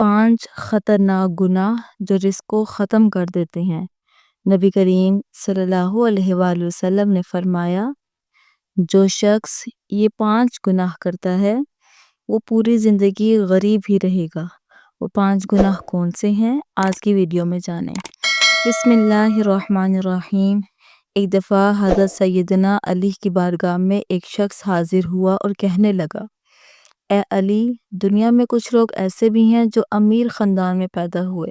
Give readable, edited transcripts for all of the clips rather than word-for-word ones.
5 خطرناک گناہ جو رزق کو ختم کر دیتے ہیں۔ نبی کریم صلی اللہ علیہ وآلہ وسلم نے فرمایا، جو شخص یہ 5 گناہ کرتا ہے وہ پوری زندگی غریب ہی رہے گا۔ وہ 5 گناہ کون سے ہیں آج کی ویڈیو میں جانیں۔ بسم اللہ الرحمن الرحیم۔ ایک دفعہ حضرت سیدنا علی کی بارگاہ میں ایک شخص حاضر ہوا اور کہنے لگا، اے علی، دنیا میں کچھ لوگ ایسے بھی ہیں جو امیر خاندان میں پیدا ہوئے،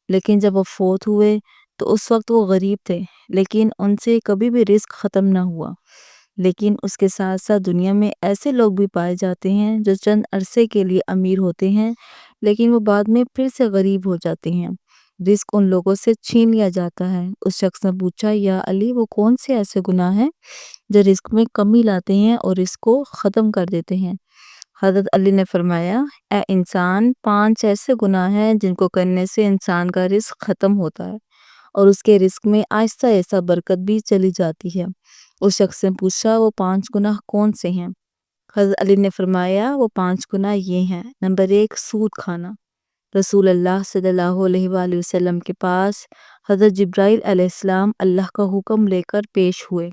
لیکن جب وہ فوت ہوئے تو اس وقت وہ غریب تھے، لیکن ان سے کبھی بھی رزق ختم نہ ہوا۔ لیکن اس کے ساتھ ساتھ دنیا میں ایسے لوگ بھی پائے جاتے ہیں جو چند عرصے کے لیے امیر ہوتے ہیں، لیکن وہ بعد میں پھر سے غریب ہو جاتے ہیں۔ رزق ان لوگوں سے چھین لیا جاتا ہے۔ اس شخص نے پوچھا، یا علی، وہ کون سے ایسے گناہ ہیں جو رزق میں کمی لاتے ہیں اور رزق کو ختم کر دیتے ہیں؟ حضرت علی نے فرمایا، اے انسان، 5 ایسے گناہ ہیں جن کو کرنے سے انسان کا رزق ختم ہوتا ہے اور اس کے رزق میں آہستہ آہستہ برکت بھی چلی جاتی ہے۔ اس شخص نے پوچھا، وہ 5 گناہ کون سے ہیں؟ حضرت علی نے فرمایا، وہ 5 گناہ یہ ہیں۔ نمبر 1، سود کھانا۔ رسول اللہ صلی اللہ علیہ وآلہ وسلم کے پاس حضرت جبرائیل علیہ السلام اللہ کا حکم لے کر پیش ہوئے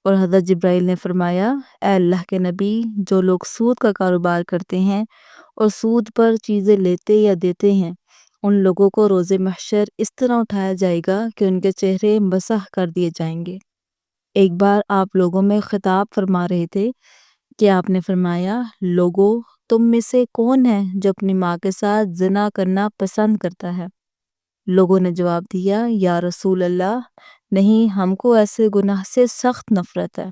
اور حضرت جبرائیل نے فرمایا، اے اللہ کے نبی، جو لوگ سود کا کاروبار کرتے ہیں اور سود پر چیزیں لیتے یا دیتے ہیں، ان لوگوں کو روز محشر اس طرح اٹھایا جائے گا کہ ان کے چہرے مسح کر دیے جائیں گے۔ ایک بار آپ لوگوں میں خطاب فرما رہے تھے کہ آپ نے فرمایا، لوگو، تم میں سے کون ہے جو اپنی ماں کے ساتھ زنا کرنا پسند کرتا ہے؟ لوگوں نے جواب دیا، یا رسول اللہ، نہیں، ہم کو ایسے گناہ سے سخت نفرت ہے۔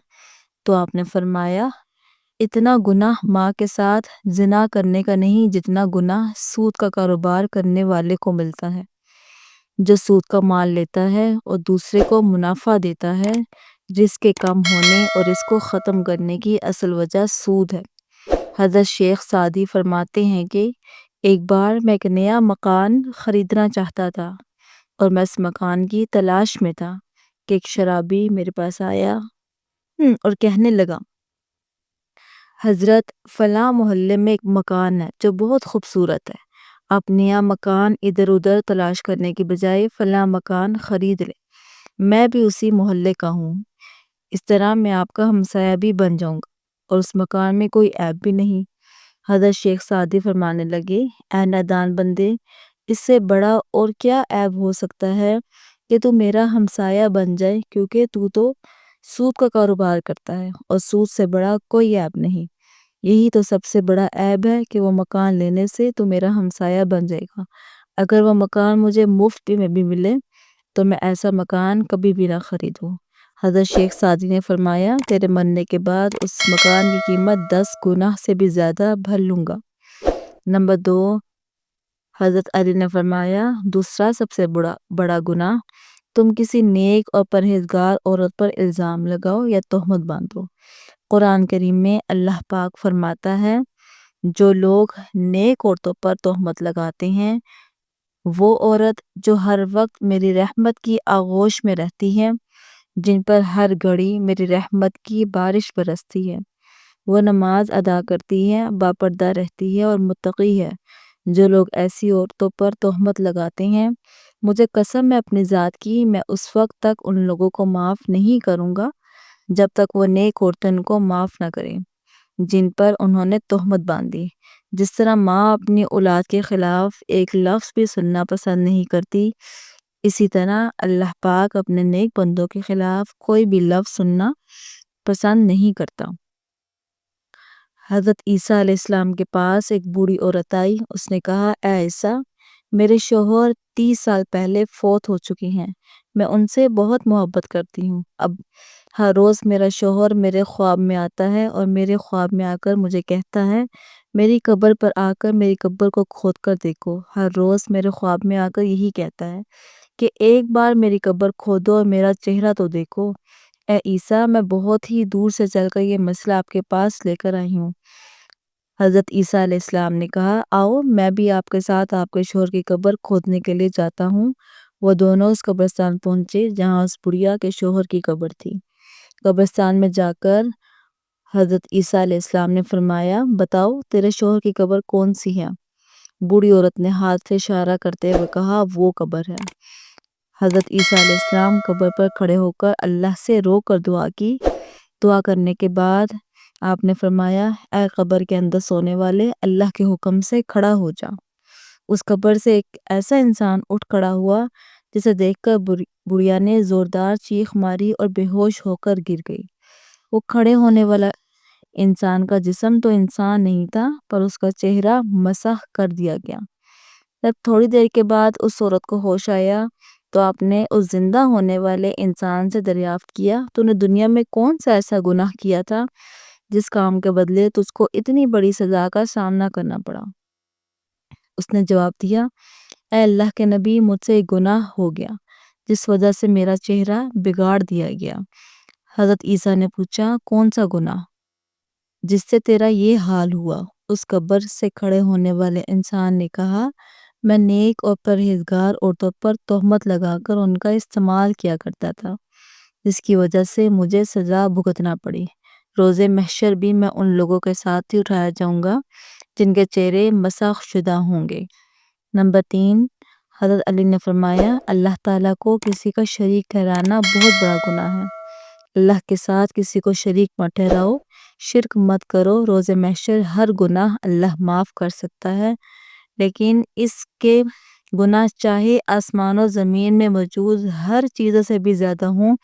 تو آپ نے فرمایا، اتنا گناہ ماں کے ساتھ زنا کرنے کا نہیں جتنا گناہ سود کا کاروبار کرنے والے کو ملتا ہے۔ جو سود کا مال لیتا ہے اور دوسرے کو منافع دیتا ہے، رزق کے کم ہونے اور اس کو ختم کرنے کی اصل وجہ سود ہے۔ حضرت شیخ سعدی فرماتے ہیں کہ ایک بار میں ایک نیا مکان خریدنا چاہتا تھا اور میں اس مکان کی تلاش میں تھا کہ ایک شرابی میرے پاس آیا اور کہنے لگا، حضرت، فلاں محلے میں ایک مکان ہے جو بہت خوبصورت ہے، آپ نیا مکان ادھر ادھر تلاش کرنے کی بجائے فلاں مکان خرید لیں، میں بھی اسی محلے کا ہوں، اس طرح میں آپ کا ہمسایہ بھی بن جاؤں گا اور اس مکان میں کوئی عیب بھی نہیں۔ حضرت شیخ سعدی فرمانے لگے، اے نادان بندے، اس سے بڑا اور کیا عیب ہو سکتا ہے کہ تو میرا ہمسایہ بن جائے، کیونکہ تو سود کا کاروبار کرتا ہے اور سود سے بڑا کوئی عیب نہیں۔ یہی تو سب سے بڑا عیب ہے کہ وہ مکان لینے سے تو میرا ہمسایہ بن جائے گا۔ اگر وہ مکان مجھے مفت میں بھی ملے تو میں ایسا مکان کبھی بھی نہ خریدوں۔ حضرت شیخ سعدی نے فرمایا، تیرے مرنے کے بعد اس مکان کی قیمت 10 گناہ سے بھی زیادہ بھر لوں گا۔ نمبر 2، حضرت علی نے فرمایا، دوسرا سب سے بڑا گناہ، تم کسی نیک اور پرہیزگار عورت پر الزام لگاؤ یا تہمت باندھو۔ قرآن کریم میں اللہ پاک فرماتا ہے، جو لوگ نیک عورتوں پر تہمت لگاتے ہیں، وہ عورت جو ہر وقت میری رحمت کی آغوش میں رہتی ہے، جن پر ہر گھڑی میری رحمت کی بارش برستی ہے، وہ نماز ادا کرتی ہے، باپردہ رہتی ہے اور متقی ہے۔ جو لوگ ایسی عورتوں پر تہمت لگاتے ہیں، مجھے قسم ہے اپنی ذات کی، میں اس وقت تک ان لوگوں کو معاف نہیں کروں گا جب تک وہ نیک عورتیں ان کو معاف نہ کریں جن پر انہوں نے تہمت باندھی۔ جس طرح ماں اپنی اولاد کے خلاف ایک لفظ بھی سننا پسند نہیں کرتی، اسی طرح اللہ پاک اپنے نیک بندوں کے خلاف کوئی بھی لفظ سننا پسند نہیں کرتا۔ حضرت عیسیٰ علیہ السلام کے پاس ایک بوڑھی عورت آئی، اس نے کہا، اے عیسیٰ، میرے شوہر 30 سال پہلے فوت ہو چکے ہیں، میں ان سے بہت محبت کرتی ہوں۔ اب ہر روز میرا شوہر میرے خواب میں آتا ہے اور میرے خواب میں آ کر مجھے کہتا ہے، میری قبر پر آ کر میری قبر کو کھود کر دیکھو۔ ہر روز میرے خواب میں آ کر یہی کہتا ہے کہ ایک بار میری قبر کھودو اور میرا چہرہ تو دیکھو۔ اے عیسیٰ، میں بہت ہی دور سے چل کر یہ مسئلہ آپ کے پاس لے کر آئی ہوں۔ حضرت عیسیٰ علیہ السلام نے کہا، آؤ، میں بھی آپ کے ساتھ آپ کے شوہر کی قبر کھودنے کے لیے جاتا ہوں۔ وہ دونوں اس قبرستان پہنچے جہاں اس بڑھیا کے شوہر کی قبر تھی۔ قبرستان میں جا کر حضرت عیسیٰ علیہ السلام نے فرمایا، بتاؤ، تیرے شوہر کی قبر کون سی ہے؟ بوڑھی عورت نے ہاتھ سے اشارہ کرتے ہوئے کہا وہ قبر ہے۔ حضرت عیسیٰ علیہ السلام قبر پر کھڑے ہو کر اللہ سے رو کر دعا کی۔ دعا کرنے کے بعد آپ نے فرمایا اے قبر کے اندر سونے والے، اللہ کے حکم سے کھڑا ہو جا۔ اس قبر سے ایک ایسا انسان اٹھ کھڑا ہوا جسے دیکھ کر بڑھیا نے زوردار چیخ ماری اور بے ہوش ہو کر گر گئی۔ وہ کھڑے ہونے والا انسان کا جسم تو انسان نہیں تھا، پر اس کا چہرہ مسح کر دیا گیا۔ جب تھوڑی دیر کے بعد اس عورت کو ہوش آیا تو آپ نے اس زندہ ہونے والے انسان سے دریافت کیا تو نے دنیا میں کون سا ایسا گناہ کیا تھا جس کام کے بدلے تجھ کو اتنی بڑی سزا کا سامنا کرنا پڑا؟ اس نے جواب دیا اے اللہ کے نبی، مجھ سے ایک گناہ ہو گیا جس وجہ سے میرا چہرہ بگاڑ دیا گیا۔ حضرت عیسیٰ نے پوچھا کون سا گناہ جس سے تیرا یہ حال ہوا؟ اس قبر سے کھڑے ہونے والے انسان نے کہا میں نیک اور پرہیزگار عورتوں پر تہمت لگا کر ان کا استعمال کیا کرتا تھا، جس کی وجہ سے مجھے سزا بھگتنا پڑی۔ روز محشر بھی میں ان لوگوں کے ساتھ ہی اٹھایا جاؤں گا جن کے چہرے مسخ شدہ ہوں گے۔ نمبر 3، حضرت علی نے فرمایا اللہ تعالیٰ کو کسی کا شریک ٹھہرانا بہت بڑا گناہ ہے۔ اللہ کے ساتھ کسی کو شریک مت ٹھہراؤ، شرک مت کرو۔ روز محشر ہر گناہ اللہ معاف کر سکتا ہے، لیکن اس کے گناہ چاہے آسمان و زمین میں موجود ہر چیزوں سے بھی زیادہ ہوں،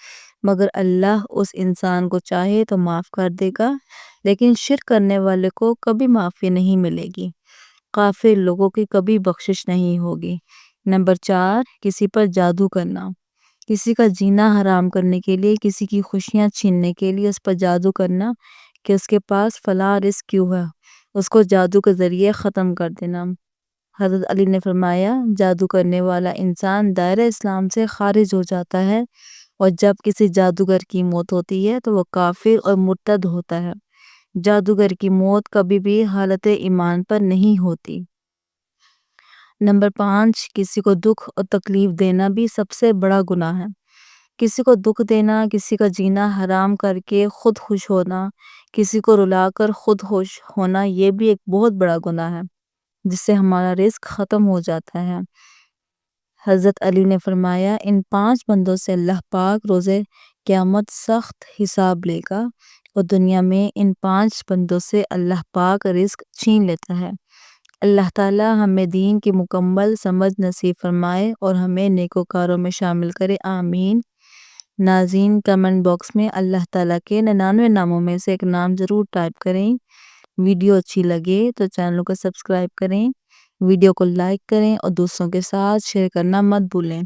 مگر اللہ اس انسان کو چاہے تو معاف کر دے گا، لیکن شرک کرنے والے کو کبھی معافی نہیں ملے گی، کافر لوگوں کی کبھی بخشش نہیں ہوگی۔ نمبر 4، کسی پر جادو کرنا۔ کسی کا جینا حرام کرنے کے لیے، کسی کی خوشیاں چھیننے کے لیے اس پر جادو کرنا کہ اس کے پاس فلاں رزق کیوں ہے، اس کو جادو کے ذریعے ختم کر دینا۔ حضرت علی نے فرمایا جادو کرنے والا انسان دائرہ اسلام سے خارج ہو جاتا ہے، اور جب کسی جادوگر کی موت ہوتی ہے تو وہ کافر اور مرتد ہوتا ہے۔ جادوگر کی موت کبھی بھی حالت ایمان پر نہیں ہوتی۔ نمبر 5، کسی کو دکھ اور تکلیف دینا بھی سب سے بڑا گناہ ہے۔ کسی کو دکھ دینا، کسی کا جینا حرام کر کے خود خوش ہونا، کسی کو رلا کر خود خوش ہونا، یہ بھی ایک بہت بڑا گناہ ہے جس سے ہمارا رزق ختم ہو جاتا ہے۔ حضرت علی نے فرمایا ان 5 بندوں سے اللہ پاک روز قیامت سخت حساب لے گا، اور دنیا میں ان 5 بندوں سے اللہ پاک رزق چھین لیتا ہے۔ اللہ تعالی ہمیں دین کی مکمل سمجھ نصیب فرمائے اور ہمیں نیکوکاروں میں شامل کرے، آمین۔ ناظرین کمنٹ باکس میں اللہ تعالیٰ کے 99 ناموں میں سے ایک نام ضرور ٹائپ کریں۔ ویڈیو اچھی لگے تو چینل کو سبسکرائب کریں، ویڈیو کو لائک کریں اور دوسروں کے ساتھ شیئر کرنا مت بھولیں۔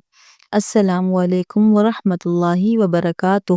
السلام علیکم ورحمۃ اللہ وبرکاتہ۔